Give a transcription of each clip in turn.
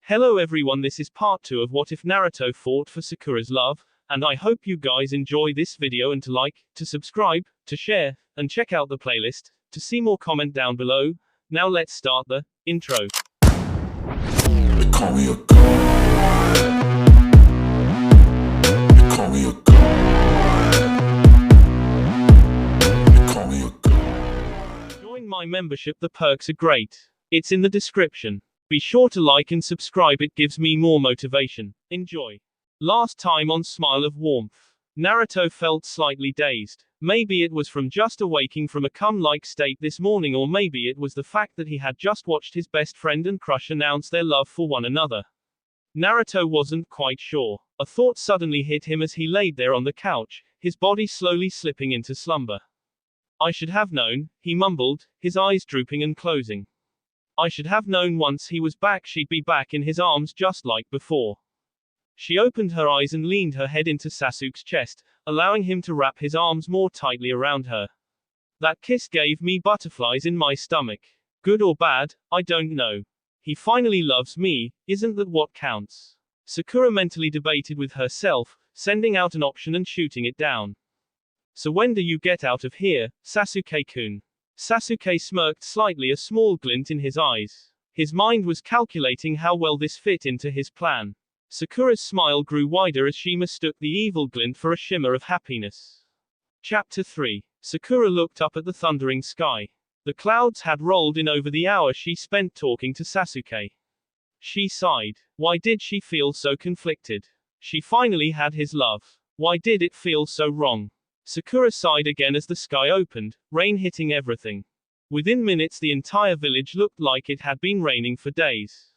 Hello everyone, this is part 2 of What If Naruto Fought for Sakura's Love, and I hope you guys enjoy this video and to like, to subscribe, to share, and check out the playlist, to see more comment down below. Now let's start the intro. They call me a god. They call me a god. They call me a god. Join my membership, the perks are great. It's in the description. Be sure to like and subscribe, it gives me more motivation. Enjoy. Last time on Smile of Warmth, Naruto felt slightly dazed. Maybe it was from just awaking from a cum-like state this morning, or maybe it was the fact that he had just watched his best friend and crush announce their love for one another. Naruto wasn't quite sure. A thought suddenly hit him as he laid there on the couch, his body slowly slipping into slumber. I should have known, he mumbled, his eyes drooping and closing. I should have known once he was back she'd be back in his arms just like before. She opened her eyes and leaned her head into Sasuke's chest, allowing him to wrap his arms more tightly around her. That kiss gave me butterflies in my stomach. Good or bad, I don't know. He finally loves me, isn't that what counts? Sakura mentally debated with herself, sending out an option and shooting it down. So when do you get out of here, Sasuke-kun? Sasuke smirked slightly, a small glint in his eyes. His mind was calculating how well this fit into his plan. Sakura's smile grew wider as she mistook the evil glint for a shimmer of happiness. Chapter 3. Sakura looked up at the thundering sky. The clouds had rolled in over the hour she spent talking to Sasuke. She sighed. Why did she feel so conflicted? She finally had his love. Why did it feel so wrong? Sakura sighed again as the sky opened, rain hitting everything. Within minutes the entire village looked like it had been raining for days.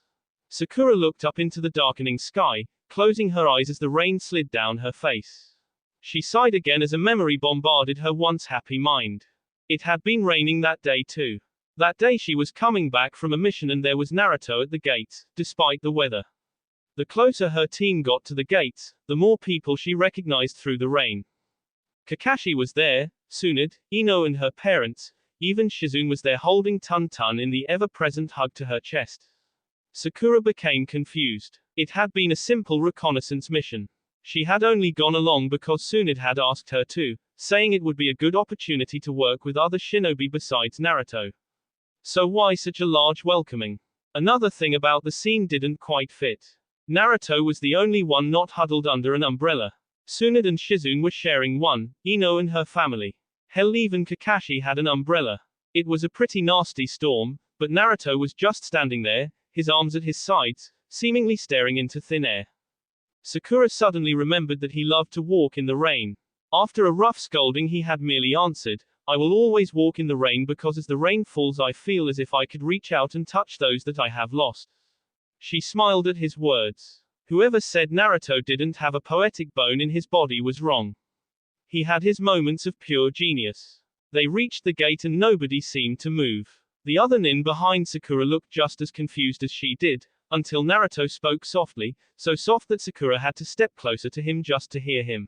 Sakura looked up into the darkening sky, closing her eyes as the rain slid down her face. She sighed again as a memory bombarded her once happy mind. It had been raining that day too. That day she was coming back from a mission and there was Naruto at the gates, despite the weather. The closer her team got to the gates, the more people she recognized through the rain. Kakashi was there, Tsunade, Ino and her parents, even Shizune was there holding Tun-Tun in the ever-present hug to her chest. Sakura became confused. It had been a simple reconnaissance mission. She had only gone along because Tsunade had asked her to, saying it would be a good opportunity to work with other shinobi besides Naruto. So why such a large welcoming? Another thing about the scene didn't quite fit. Naruto was the only one not huddled under an umbrella. Tsunade and Shizune were sharing one, Ino and her family. Hell, even Kakashi had an umbrella. It was a pretty nasty storm, but Naruto was just standing there, his arms at his sides, seemingly staring into thin air. Sakura suddenly remembered that he loved to walk in the rain. After a rough scolding he had merely answered, I will always walk in the rain because as the rain falls I feel as if I could reach out and touch those that I have lost. She smiled at his words. Whoever said Naruto didn't have a poetic bone in his body was wrong. He had his moments of pure genius. They reached the gate and nobody seemed to move. The other nin behind Sakura looked just as confused as she did, until Naruto spoke softly, so soft that Sakura had to step closer to him just to hear him.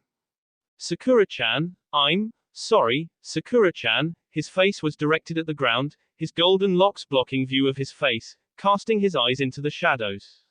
Sakura-chan, I'm sorry, Sakura-chan. His face was directed at the ground, his golden locks blocking view of his face, casting his eyes into the shadows.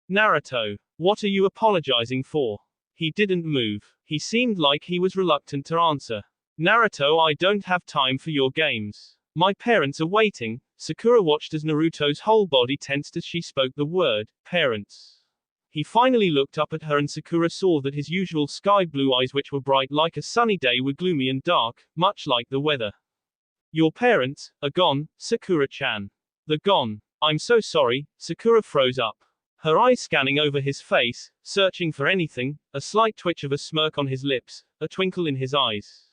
Naruto, what are you apologizing for? He didn't move. He seemed like he was reluctant to answer. Naruto, I don't have time for your games. My parents are waiting. Sakura watched as Naruto's whole body tensed as she spoke the word, parents. He finally looked up at her and Sakura saw that his usual sky blue eyes, which were bright like a sunny day, were gloomy and dark, much like the weather. Your parents are gone, Sakura-chan. They're gone. I'm so sorry. Sakura froze up. Her eyes scanning over his face, searching for anything, a slight twitch of a smirk on his lips, a twinkle in his eyes.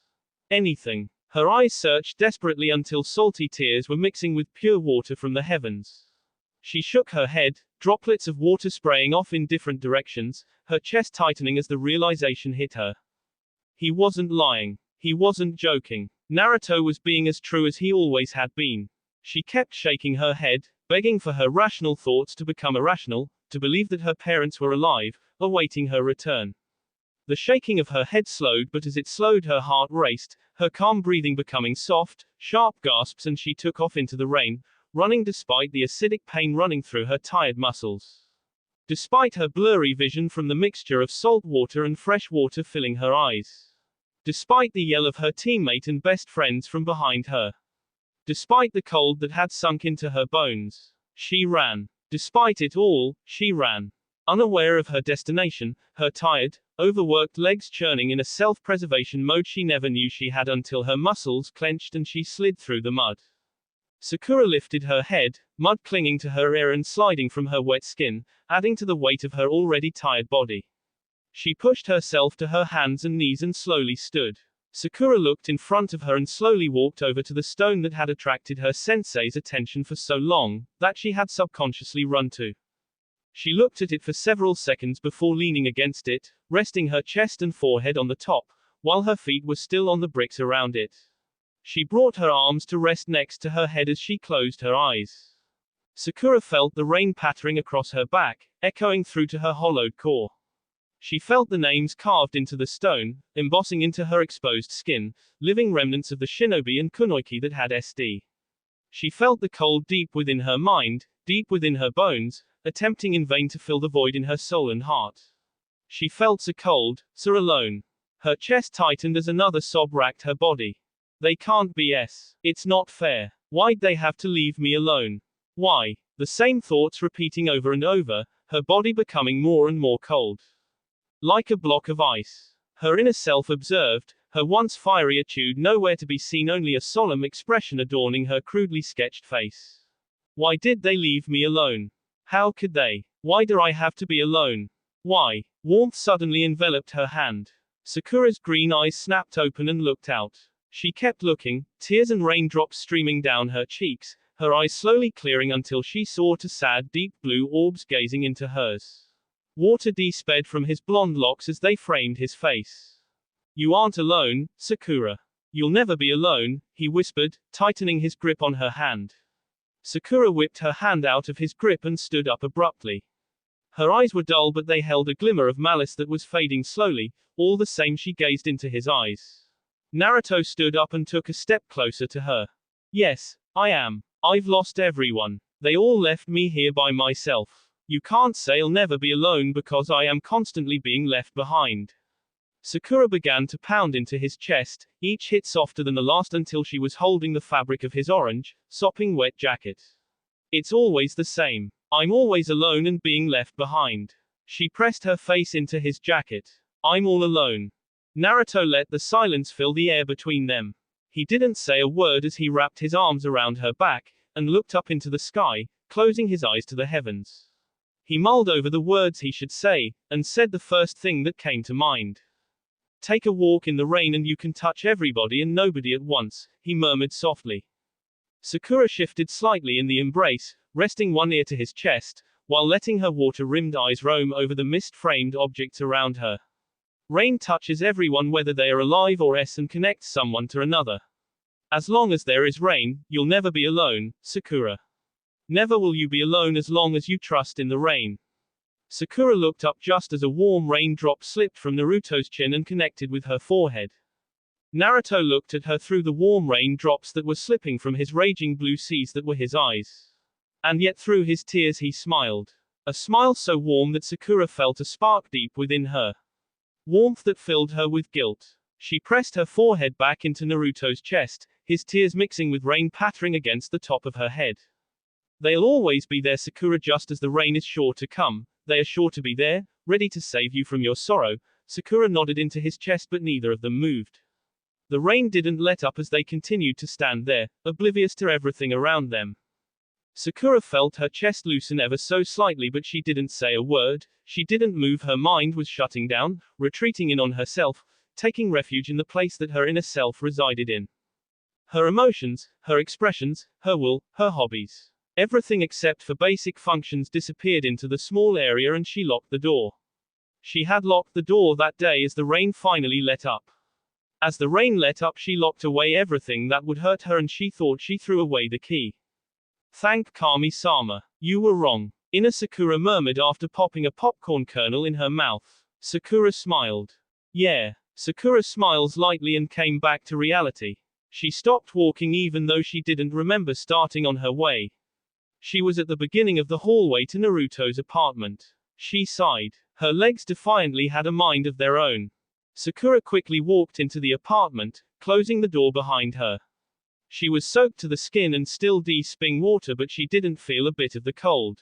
Anything. Her eyes searched desperately until salty tears were mixing with pure water from the heavens. She shook her head, droplets of water spraying off in different directions, her chest tightening as the realization hit her. He wasn't lying. He wasn't joking. Naruto was being as true as he always had been. She kept shaking her head, begging for her rational thoughts to become irrational, to believe that her parents were alive, awaiting her return. The shaking of her head slowed, but as it slowed her heart raced, her calm breathing becoming soft, sharp gasps, and she took off into the rain, running despite the acidic pain running through her tired muscles. despite her blurry vision from the mixture of salt water and fresh water filling her eyes. Despite the yell of her teammate and best friends from behind her. Despite the cold that had sunk into her bones. She ran. Despite it all, she ran. Unaware of her destination, her tired, overworked legs churning in a self-preservation mode she never knew she had until her muscles clenched and she slid through the mud. Sakura lifted her head, mud clinging to her ear and sliding from her wet skin, adding to the weight of her already tired body. She pushed herself to her hands and knees and slowly stood. Sakura looked in front of her and slowly walked over to the stone that had attracted her sensei's attention for so long, that she had subconsciously run to. She looked at it for several seconds before leaning against it, resting her chest and forehead on the top, while her feet were still on the bricks around it. She brought her arms to rest next to her head as she closed her eyes. Sakura felt the rain pattering across her back, echoing through to her hollowed core. She felt the names carved into the stone, embossing into her exposed skin, living remnants of the shinobi and kunoichi that had SD. She felt the cold deep within her mind, deep within her bones, attempting in vain to fill the void in her soul and heart. She felt so cold, so alone. Her chest tightened as another sob racked her body. They can't be s. It's not fair. Why'd they have to leave me alone? Why? The same thoughts repeating over and over, her body becoming more and more cold. Like a block of ice. Her inner self observed, her once fiery attitude nowhere to be seen, only a solemn expression adorning her crudely sketched face. Why did they leave me alone? How could they? Why do I have to be alone? Why? Warmth suddenly enveloped her hand. Sakura's green eyes snapped open and looked out. She kept looking, tears and raindrops streaming down her cheeks, her eyes slowly clearing until she saw two sad deep blue orbs gazing into hers. Water sped from his blonde locks as they framed his face. You aren't alone, Sakura. You'll never be alone, he whispered, tightening his grip on her hand. Sakura whipped her hand out of his grip and stood up abruptly. Her eyes were dull, but they held a glimmer of malice that was fading slowly. All the same, she gazed into his eyes. Naruto stood up and took a step closer to her. Yes, I am. I've lost everyone. They all left me here by myself. You can't say I'll never be alone because I am constantly being left behind. Sakura began to pound into his chest, each hit softer than the last until she was holding the fabric of his orange, sopping wet jacket. It's always the same. I'm always alone and being left behind. She pressed her face into his jacket. I'm all alone. Naruto let the silence fill the air between them. He didn't say a word as he wrapped his arms around her back, and looked up into the sky, closing his eyes to the heavens. He mulled over the words he should say, and said the first thing that came to mind. Take a walk in the rain and you can touch everybody and nobody at once, he murmured softly. Sakura shifted slightly in the embrace, resting one ear to his chest, while letting her water-rimmed eyes roam over the mist-framed objects around her. Rain touches everyone whether they are alive or s and connects someone to another. As long as there is rain, you'll never be alone, Sakura. Never will you be alone as long as you trust in the rain. Sakura looked up just as a warm raindrop slipped from Naruto's chin and connected with her forehead. Naruto looked at her through the warm raindrops that were slipping from his raging blue seas that were his eyes. And yet through his tears he smiled. A smile so warm that Sakura felt a spark deep within her. Warmth that filled her with guilt. She pressed her forehead back into Naruto's chest, his tears mixing with rain pattering against the top of her head. They'll always be there, Sakura, just as the rain is sure to come. They are sure to be there, ready to save you from your sorrow. Sakura nodded into his chest, but neither of them moved. The rain didn't let up as they continued to stand there, oblivious to everything around them. Sakura felt her chest loosen ever so slightly, but she didn't say a word. She didn't move. Her mind was shutting down, retreating in on herself, taking refuge in the place that her inner self resided in. Her emotions, her expressions, her will, her hobbies. Everything except for basic functions disappeared into the small area, and she locked the door. She had locked the door that day as the rain finally let up. As the rain let up, she locked away everything that would hurt her, and she thought she threw away the key. Thank Kami-sama. You were wrong. Inner Sakura murmured after popping a popcorn kernel in her mouth. Sakura smiled. Yeah. Sakura smiled lightly and came back to reality. She stopped walking even though she didn't remember starting on her way. She was at the beginning of the hallway to Naruto's apartment. She sighed. Her legs defiantly had a mind of their own. Sakura quickly walked into the apartment, closing the door behind her. She was soaked to the skin and still de-sping water, but she didn't feel a bit of the cold.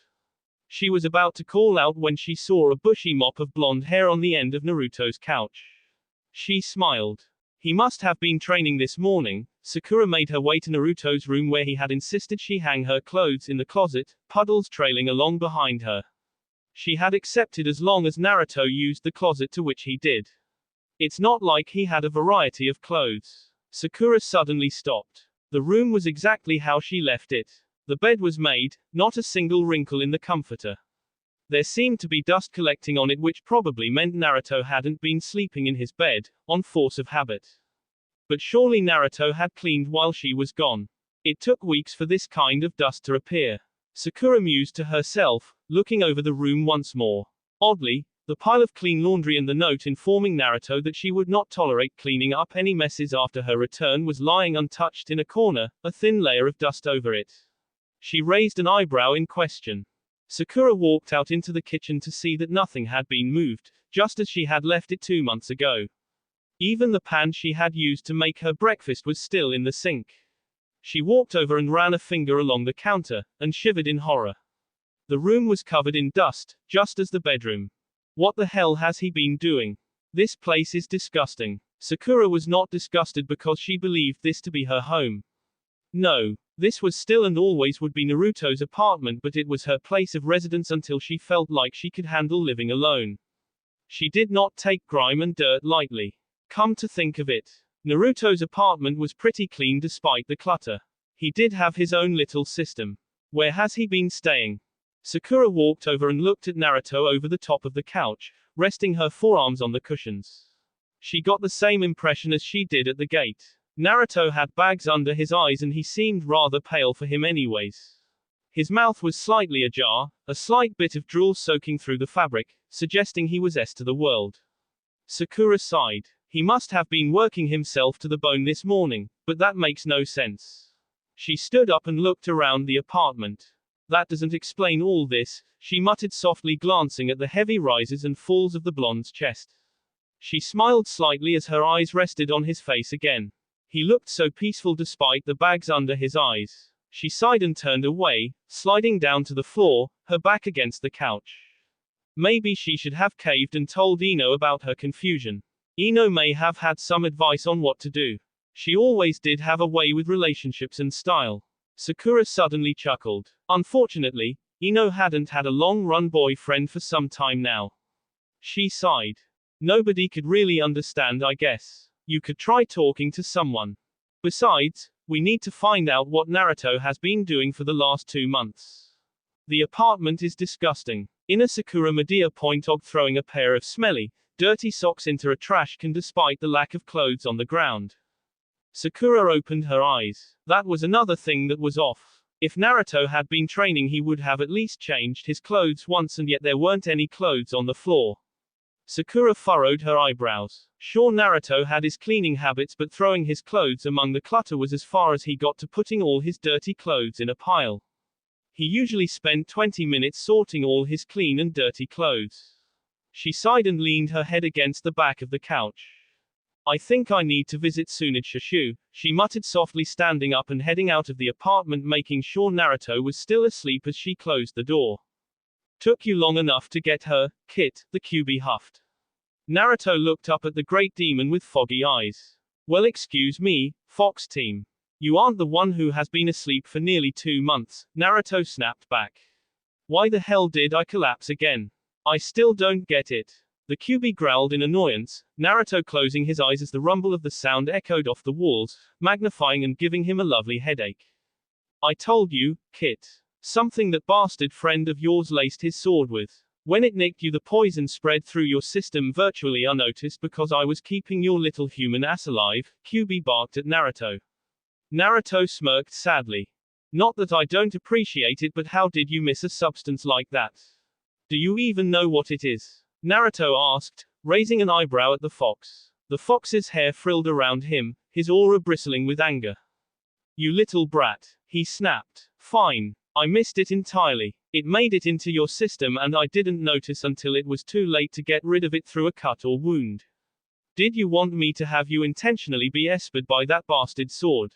She was about to call out when she saw a bushy mop of blonde hair on the end of Naruto's couch. She smiled. He must have been training this morning. Sakura made her way to Naruto's room where he had insisted she hang her clothes in the closet, puddles trailing along behind her. She had accepted as long as Naruto used the closet, to which he did. It's not like he had a variety of clothes. Sakura suddenly stopped. The room was exactly how she left it. The bed was made, not a single wrinkle in the comforter. There seemed to be dust collecting on it, which probably meant Naruto hadn't been sleeping in his bed, on force of habit. But surely Naruto had cleaned while she was gone. It took weeks for this kind of dust to appear. Sakura mused to herself, looking over the room once more. Oddly, the pile of clean laundry and the note informing Naruto that she would not tolerate cleaning up any messes after her return was lying untouched in a corner, a thin layer of dust over it. She raised an eyebrow in question. Sakura walked out into the kitchen to see that nothing had been moved, just as she had left it 2 months ago. Even the pan she had used to make her breakfast was still in the sink. She walked over and ran a finger along the counter, and shivered in horror. The room was covered in dust, just as the bedroom. What the hell has he been doing? This place is disgusting. Sakura was not disgusted because she believed this to be her home. No, this was still and always would be Naruto's apartment, but it was her place of residence until she felt like she could handle living alone. She did not take grime and dirt lightly. Come to think of it, Naruto's apartment was pretty clean despite the clutter. He did have his own little system. Where has he been staying? Sakura walked over and looked at Naruto over the top of the couch, resting her forearms on the cushions. She got the same impression as she did at the gate. Naruto had bags under his eyes and he seemed rather pale for him anyways. His mouth was slightly ajar, a slight bit of drool soaking through the fabric, suggesting he was S to the world. Sakura sighed. He must have been working himself to the bone this morning, but that makes no sense. She stood up and looked around the apartment. That doesn't explain all this, she muttered softly, glancing at the heavy rises and falls of the blonde's chest. She smiled slightly as her eyes rested on his face again. He looked so peaceful despite the bags under his eyes. She sighed and turned away, sliding down to the floor, her back against the couch. Maybe she should have caved and told Ino about her confusion. Ino may have had some advice on what to do. She always did have a way with relationships and style. Sakura suddenly chuckled. Unfortunately, Ino hadn't had a long-run boyfriend for some time now. She sighed. Nobody could really understand, I guess. You could try talking to someone. Besides, we need to find out what Naruto has been doing for the last 2 months. The apartment is disgusting. Inner Sakura Medea point out, throwing a pair of smelly, dirty socks into a trash can despite the lack of clothes on the ground. Sakura opened her eyes. That was another thing that was off. If Naruto had been training, he would have at least changed his clothes once, and yet there weren't any clothes on the floor. Sakura furrowed her eyebrows. Sure, Naruto had his cleaning habits, but throwing his clothes among the clutter was as far as he got to putting all his dirty clothes in a pile. He usually spent 20 minutes sorting all his clean and dirty clothes. She sighed and leaned her head against the back of the couch. I think I need to visit Tsunade, she muttered softly, standing up and heading out of the apartment, making sure Naruto was still asleep as she closed the door. Took you long enough to get her, Kit, the QB huffed. Naruto looked up at the great demon with foggy eyes. Well, excuse me, Fox team. You aren't the one who has been asleep for nearly 2 months, Naruto snapped back. Why the hell did I collapse again? I still don't get it. The QB growled in annoyance, Naruto closing his eyes as the rumble of the sound echoed off the walls, magnifying and giving him a lovely headache. I told you, Kit. Something that bastard friend of yours laced his sword with. When it nicked you, the poison spread through your system virtually unnoticed because I was keeping your little human ass alive, QB barked at Naruto. Naruto smirked sadly. Not that I don't appreciate it, but how did you miss a substance like that? Do you even know what it is? Naruto asked, raising an eyebrow at the fox. The fox's hair frilled around him, his aura bristling with anger. You little brat, he snapped. Fine. I missed it entirely. It made it into your system and I didn't notice until it was too late to get rid of it through a cut or wound. Did you want me to have you intentionally be espered by that bastard sword?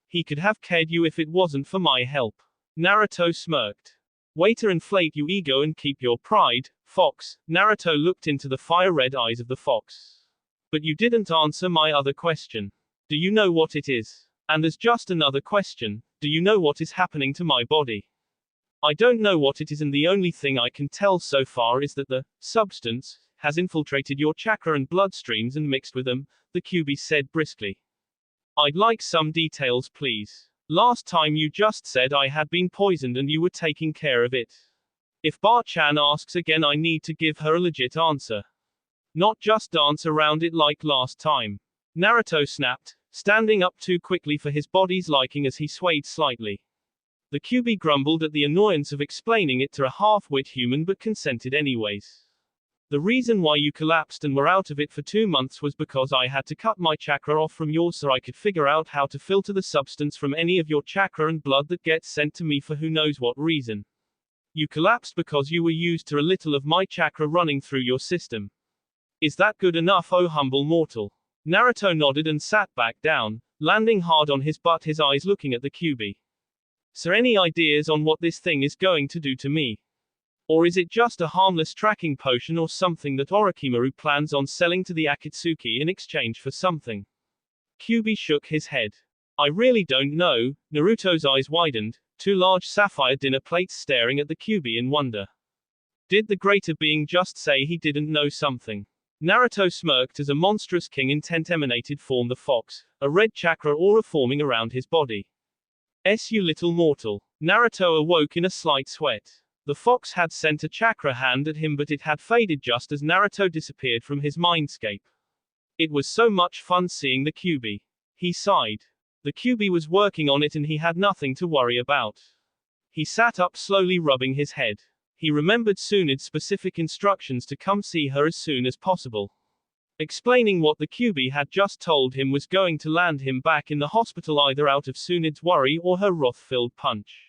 He could have killed you if it wasn't for my help. Naruto smirked. Way to inflate your ego and keep your pride, fox. Naruto looked into the fire-red eyes of the fox. But you didn't answer my other question. Do you know what it is? And as just another question, do you know what is happening to my body? I don't know what it is and the only thing I can tell so far is that the substance has infiltrated your chakra and bloodstreams and mixed with them, the Kyuubi said briskly. I'd like some details please. Last time you just said I had been poisoned and you were taking care of it. If Bar-chan asks again I need to give her a legit answer. Not just dance around it like last time. Naruto snapped, standing up too quickly for his body's liking as he swayed slightly. The Kyuubi grumbled at the annoyance of explaining it to a half-wit human but consented anyways. The reason why you collapsed and were out of it for 2 months was because I had to cut my chakra off from yours so I could figure out how to filter the substance from any of your chakra and blood that gets sent to me for who knows what reason. You collapsed because you were used to a little of my chakra running through your system. Is that good enough, oh humble mortal? Naruto nodded and sat back down, landing hard on his butt, his eyes looking at the Kyuubi. So any ideas on what this thing is going to do to me? Or is it just a harmless tracking potion or something that Orochimaru plans on selling to the Akatsuki in exchange for something? Kyuubi shook his head. I really don't know. Naruto's eyes widened, 2 large sapphire dinner plates staring at the Kyuubi in wonder. Did the greater being just say he didn't know something? Naruto smirked as a monstrous king intent emanated from the fox, a red chakra aura forming around his body. You little mortal. Naruto awoke in a slight sweat. The fox had sent a chakra hand at him but it had faded just as Naruto disappeared from his mindscape. It was so much fun seeing the Kyuubi. He sighed. The Kyuubi was working on it and he had nothing to worry about. He sat up slowly rubbing his head. He remembered Tsunade's specific instructions to come see her as soon as possible. Explaining what the Kyuubi had just told him was going to land him back in the hospital either out of Tsunade's worry or her wrath-filled punch.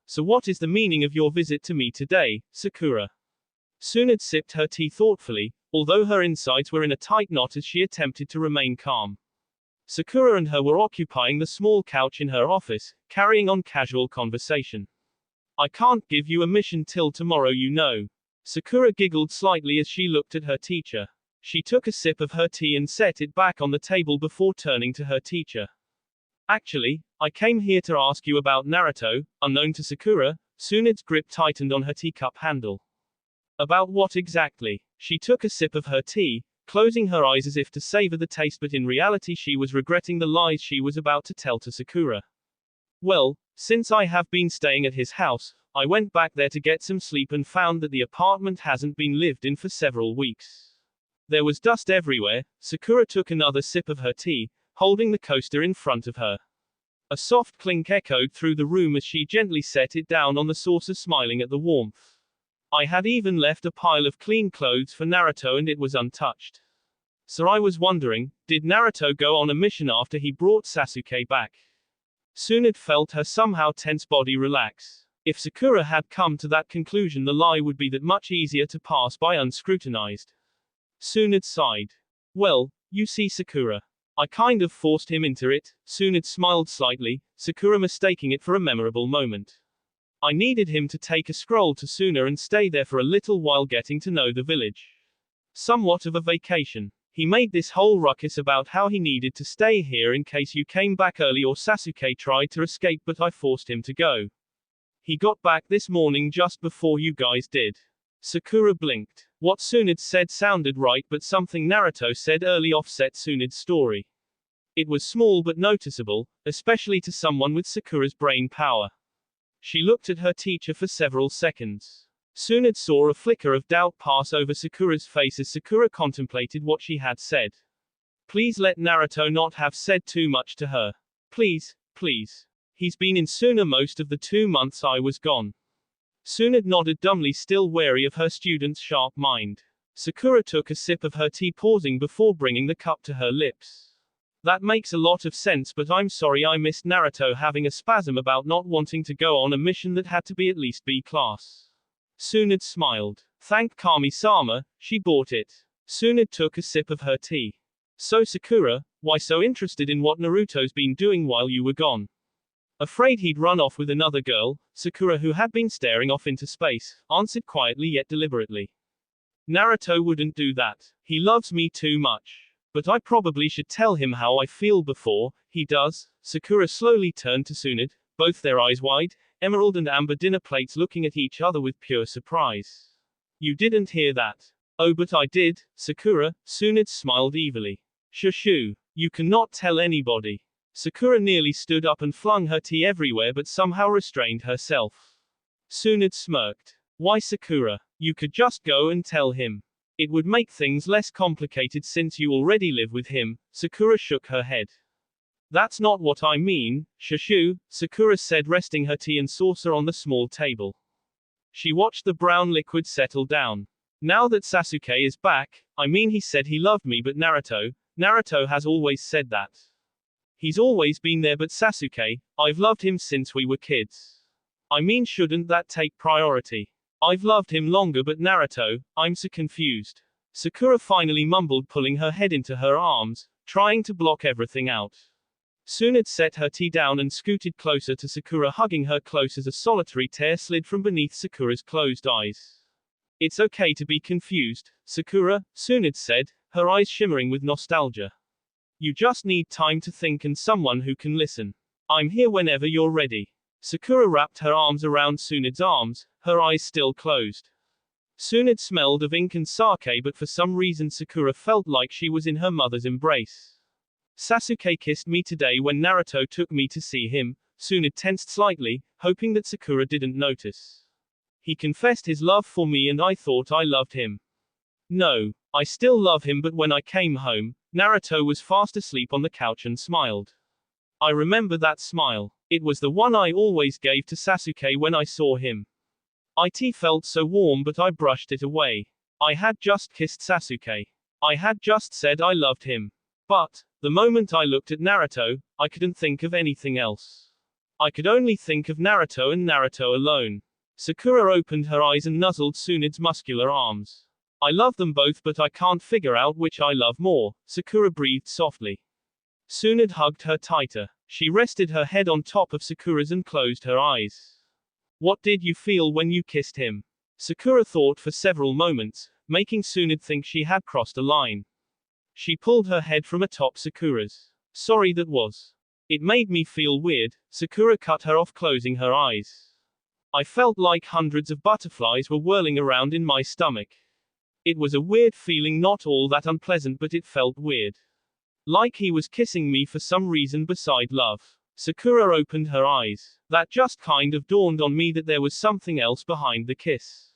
So what is the meaning of your visit to me today, Sakura? Tsunade sipped her tea thoughtfully, although her insides were in a tight knot as she attempted to remain calm. Sakura and her were occupying the small couch in her office, carrying on casual conversation. I can't give you a mission till tomorrow, you know. Sakura giggled slightly as she looked at her teacher. She took a sip of her tea and set it back on the table before turning to her teacher. Actually, I came here to ask you about Naruto. Unknown to Sakura, Tsunade's grip tightened on her teacup handle. About what exactly? She took a sip of her tea, closing her eyes as if to savor the taste, but in reality she was regretting the lies she was about to tell to Sakura. Well, since I have been staying at his house, I went back there to get some sleep and found that the apartment hasn't been lived in for several weeks. There was dust everywhere. Sakura took another sip of her tea, holding the coaster in front of her. A soft clink echoed through the room as she gently set it down on the saucer, smiling at the warmth. I had even left a pile of clean clothes for Naruto and it was untouched. So I was wondering, did Naruto go on a mission after he brought Sasuke back? Tsunade felt her somehow tense body relax. If Sakura had come to that conclusion, the lie would be that much easier to pass by unscrutinized. Tsunade sighed. Well, you see, Sakura, I kind of forced him into it. Tsunade smiled slightly, Sakura mistaking it for a memorable moment. I needed him to take a scroll to Suna and stay there for a little while getting to know the village. Somewhat of a vacation. He made this whole ruckus about how he needed to stay here in case you came back early or Sasuke tried to escape, but I forced him to go. He got back this morning just before you guys did. Sakura blinked. What Tsunade said sounded right, but something Naruto said early offset Tsunade's story. It was small but noticeable, especially to someone with Sakura's brain power. She looked at her teacher for several seconds. Tsunade saw a flicker of doubt pass over Sakura's face as Sakura contemplated what she had said. Please let Naruto not have said too much to her. Please, please. He's been in Suna most of the 2 months I was gone. Tsunade nodded dumbly, still wary of her student's sharp mind. Sakura took a sip of her tea, pausing before bringing the cup to her lips. That makes a lot of sense, but I'm sorry I missed Naruto having a spasm about not wanting to go on a mission that had to be at least B class. Tsunade smiled. Thank Kami-sama, she bought it. Tsunade took a sip of her tea. So Sakura, why so interested in what Naruto's been doing while you were gone? Afraid he'd run off with another girl, Sakura, who had been staring off into space, answered quietly yet deliberately. Naruto wouldn't do that. He loves me too much. But I probably should tell him how I feel before he does. Sakura slowly turned to Tsunade, both their eyes wide, emerald and amber dinner plates looking at each other with pure surprise. You didn't hear that. Oh, but I did, Sakura, Tsunade smiled evilly. Shushu. You cannot tell anybody. Sakura nearly stood up and flung her tea everywhere but somehow restrained herself. Tsunade smirked. Why, Sakura? You could just go and tell him. It would make things less complicated since you already live with him. Sakura shook her head. That's not what I mean, Shushu, Sakura said, resting her tea and saucer on the small table. She watched the brown liquid settle down. Now that Sasuke is back, I mean, he said he loved me, but Naruto has always said that. He's always been there, but Sasuke, I've loved him since we were kids. I mean, shouldn't that take priority? I've loved him longer, but Naruto, I'm so confused. Sakura finally mumbled, pulling her head into her arms, trying to block everything out. Tsunade set her tea down and scooted closer to Sakura, hugging her close as a solitary tear slid from beneath Sakura's closed eyes. It's okay to be confused, Sakura, Tsunade said, her eyes shimmering with nostalgia. You just need time to think and someone who can listen. I'm here whenever you're ready. Sakura wrapped her arms around Tsunade's arms, her eyes still closed. Tsunade smelled of ink and sake, but for some reason Sakura felt like she was in her mother's embrace. Sasuke kissed me today when Naruto took me to see him. Tsunade tensed slightly, hoping that Sakura didn't notice. He confessed his love for me and I thought I loved him. No, I still love him, but when I came home, Naruto was fast asleep on the couch and smiled. I remember that smile. It was the one I always gave to Sasuke when I saw him. It felt so warm, but I brushed it away. I had just kissed Sasuke. I had just said I loved him. But, the moment I looked at Naruto, I couldn't think of anything else. I could only think of Naruto and Naruto alone. Sakura opened her eyes and nuzzled Tsunade's muscular arms. I love them both, but I can't figure out which I love more, Sakura breathed softly. Tsunade hugged her tighter. She rested her head on top of Sakura's and closed her eyes. What did you feel when you kissed him? Sakura thought for several moments, making Tsunade think she had crossed a line. She pulled her head from atop Sakura's. Sorry, that was. It made me feel weird. Sakura cut her off, closing her eyes. I felt like hundreds of butterflies were whirling around in my stomach. It was a weird feeling, not all that unpleasant, but it felt weird. Like he was kissing me for some reason beside love. Sakura opened her eyes. That just kind of dawned on me that there was something else behind the kiss.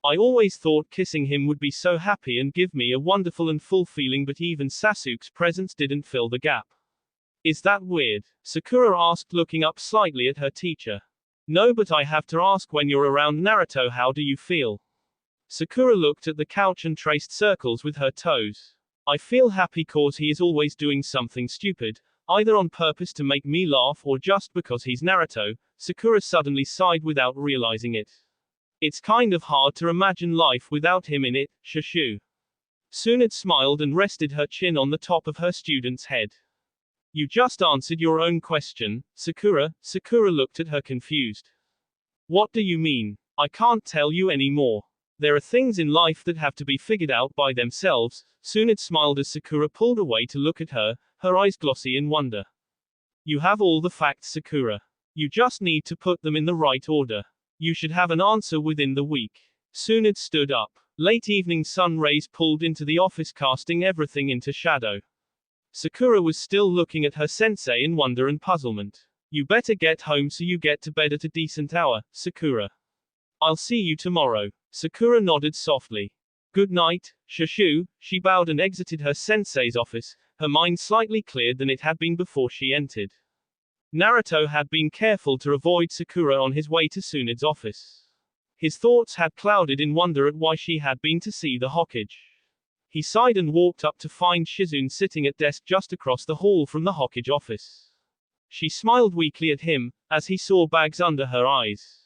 I always thought kissing him would be so happy and give me a wonderful and full feeling, but even Sasuke's presence didn't fill the gap. Is that weird? Sakura asked, looking up slightly at her teacher. No, but I have to ask, when you're around Naruto, how do you feel? Sakura looked at the couch and traced circles with her toes. I feel happy cause he is always doing something stupid, either on purpose to make me laugh or just because he's Naruto. Sakura suddenly sighed without realizing it. It's kind of hard to imagine life without him in it, Shushu. Tsunade smiled and rested her chin on the top of her student's head. You just answered your own question, Sakura. Sakura looked at her confused. What do you mean? I can't tell you anymore. There are things in life that have to be figured out by themselves. Tsunade smiled as Sakura pulled away to look at her, her eyes glossy in wonder. You have all the facts, Sakura. You just need to put them in the right order. You should have an answer within the week. Tsunade stood up. Late evening sun rays pulled into the office, casting everything into shadow. Sakura was still looking at her sensei in wonder and puzzlement. You better get home so you get to bed at a decent hour, Sakura. I'll see you tomorrow. Sakura nodded softly. Good night, Shushu. She bowed and exited her sensei's office, her mind slightly cleared than it had been before she entered. Naruto had been careful to avoid Sakura on his way to Tsunade's office. His thoughts had clouded in wonder at why she had been to see the Hokage. He sighed and walked up to find Shizune sitting at desk just across the hall from the Hokage office. She smiled weakly at him, as he saw bags under her eyes.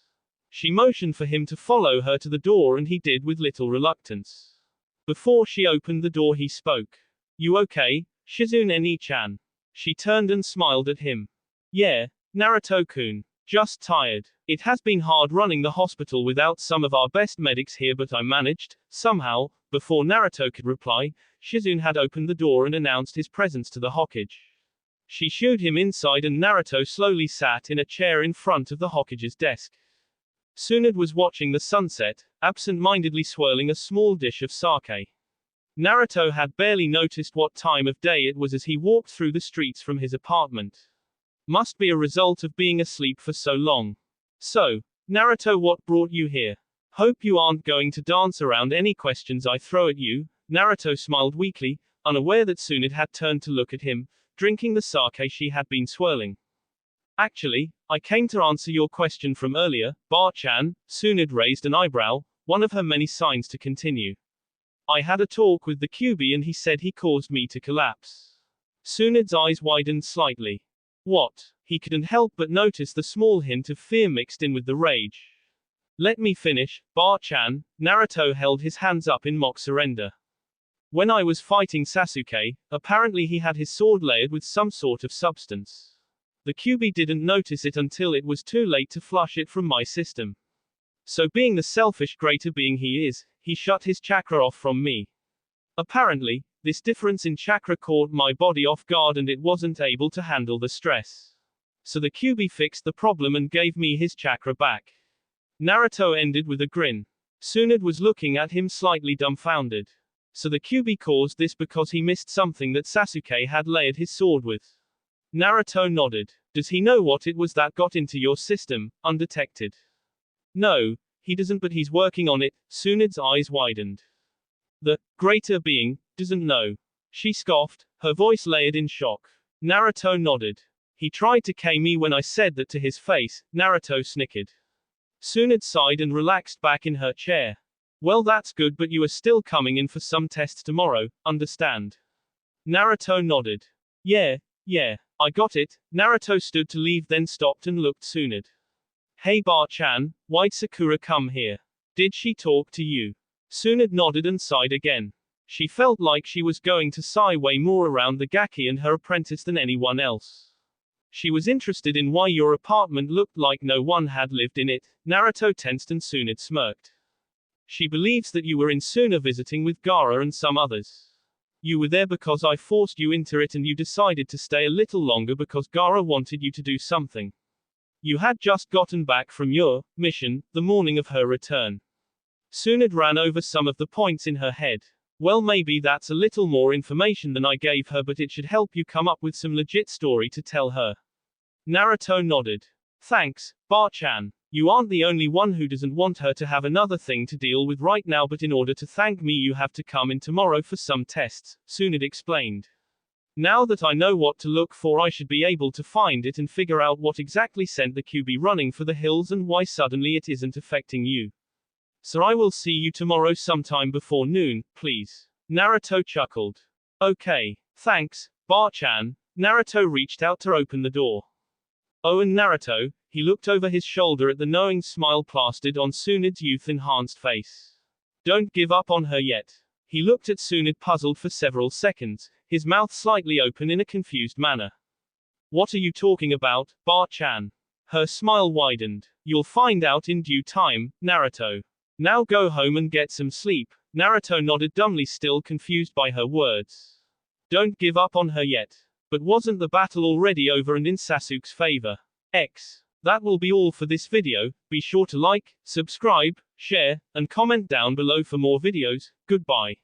She motioned for him to follow her to the door and he did with little reluctance. Before she opened the door he spoke. You okay, Shizune-chan? She turned and smiled at him. Yeah, Naruto-kun. Just tired. It has been hard running the hospital without some of our best medics here, but I managed, somehow. Before Naruto could reply, Shizune had opened the door and announced his presence to the Hokage. She shooed him inside and Naruto slowly sat in a chair in front of the Hokage's desk. Tsunade was watching the sunset, absent-mindedly swirling a small dish of sake. Naruto had barely noticed what time of day it was as he walked through the streets from his apartment. Must be a result of being asleep for so long. So, Naruto, what brought you here? Hope you aren't going to dance around any questions I throw at you. Naruto smiled weakly, unaware that Tsunade had turned to look at him, drinking the sake she had been swirling. Actually, I came to answer your question from earlier, Bar-chan. Tsunade raised an eyebrow, one of her many signs to continue. I had a talk with the QB and he said he caused me to collapse. Tsunade's eyes widened slightly. What? He couldn't help but notice the small hint of fear mixed in with the rage. Let me finish, Bar-chan. Naruto held his hands up in mock surrender. When I was fighting Sasuke, apparently he had his sword layered with some sort of substance. The QB didn't notice it until it was too late to flush it from my system. So being the selfish greater being he is, he shut his chakra off from me. Apparently, this difference in chakra caught my body off guard and it wasn't able to handle the stress. So the QB fixed the problem and gave me his chakra back. Naruto ended with a grin. Tsunade was looking at him slightly dumbfounded. So the QB caused this because he missed something that Sasuke had layered his sword with. Naruto nodded. Does he know what it was that got into your system, undetected? No, he doesn't, but he's working on it. Tsunade's eyes widened. The greater being doesn't know. She scoffed, her voice layered in shock. Naruto nodded. He tried to K me when I said that to his face. Naruto snickered. Tsunade sighed and relaxed back in her chair. Well, that's good, but you are still coming in for some tests tomorrow, understand? Naruto nodded. Yeah, I got it. Naruto stood to leave, then stopped and looked Tsunade. Hey Bar-chan, why'd Sakura come here? Did she talk to you? Tsunade nodded and sighed again. She felt like she was going to sigh way more around the Gaki and her apprentice than anyone else. She was interested in why your apartment looked like no one had lived in it. Naruto tensed and Tsunade smirked. She believes that you were in Suna visiting with Gaara and some others. You were there because I forced you into it and you decided to stay a little longer because Gaara wanted you to do something. You had just gotten back from your mission, the morning of her return. Tsunade ran over some of the points in her head. Well, maybe that's a little more information than I gave her, but it should help you come up with some legit story to tell her. Naruto nodded. Thanks, Bar-chan. You aren't the only one who doesn't want her to have another thing to deal with right now, but in order to thank me you have to come in tomorrow for some tests, Tsunade explained. Now that I know what to look for, I should be able to find it and figure out what exactly sent the QB running for the hills and why suddenly it isn't affecting you. So I will see you tomorrow sometime before noon, please. Naruto chuckled. Okay, thanks, Bar-chan. Naruto reached out to open the door. Oh, and Naruto, he looked over his shoulder at the knowing smile plastered on Tsunade's youth-enhanced face. Don't give up on her yet. He looked at Tsunade puzzled for several seconds, his mouth slightly open in a confused manner. What are you talking about, Bar-chan? Her smile widened. You'll find out in due time, Naruto. Now go home and get some sleep. Naruto nodded dumbly, still confused by her words. Don't give up on her yet. But wasn't the battle already over and in Sasuke's favor? That will be all for this video. Be sure to like, subscribe, share, and comment down below for more videos. Goodbye.